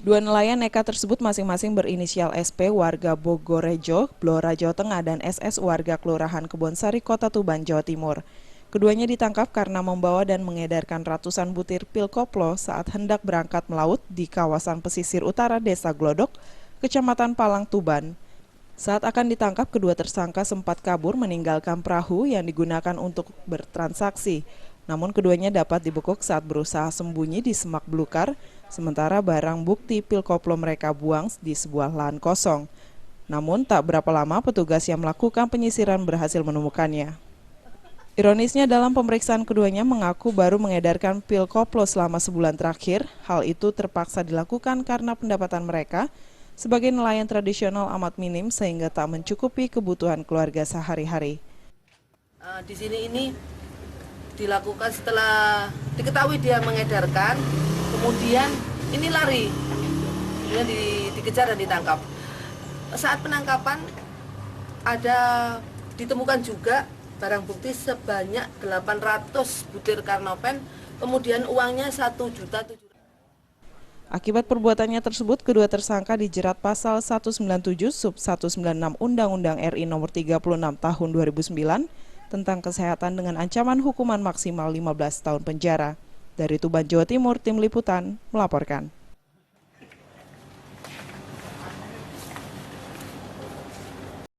Dua nelayan nekat tersebut masing-masing berinisial SP warga Bogorejo, Blora, Jawa Tengah dan SS warga Kelurahan Kebonsari, Kota Tuban, Jawa Timur. Keduanya ditangkap karena membawa dan mengedarkan ratusan butir pil koplo saat hendak berangkat melaut di kawasan pesisir utara Desa Glodok, Kecamatan Palang, Tuban. Saat akan ditangkap, kedua tersangka sempat kabur meninggalkan perahu yang digunakan untuk bertransaksi. Namun keduanya dapat dibekuk saat berusaha sembunyi di semak belukar, sementara barang bukti pil koplo mereka buang di sebuah lahan kosong. Namun tak berapa lama petugas yang melakukan penyisiran berhasil menemukannya. Ironisnya dalam pemeriksaan keduanya mengaku baru mengedarkan pil koplo selama sebulan terakhir. Hal itu terpaksa dilakukan karena pendapatan mereka sebagai nelayan tradisional amat minim sehingga tak mencukupi kebutuhan keluarga sehari-hari. Di sini ini dilakukan setelah diketahui dia mengedarkan, kemudian ini lari, kemudian dikejar dan ditangkap. Saat penangkapan ditemukan juga barang bukti sebanyak 800 butir karnopen, kemudian uangnya 1.700.000. Akibat perbuatannya tersebut, kedua tersangka dijerat pasal 197 sub 196 Undang-Undang RI Nomor 36 Tahun 2009 tentang kesehatan dengan ancaman hukuman maksimal 15 tahun penjara. Dari Tuban, Jawa Timur, Tim Liputan melaporkan.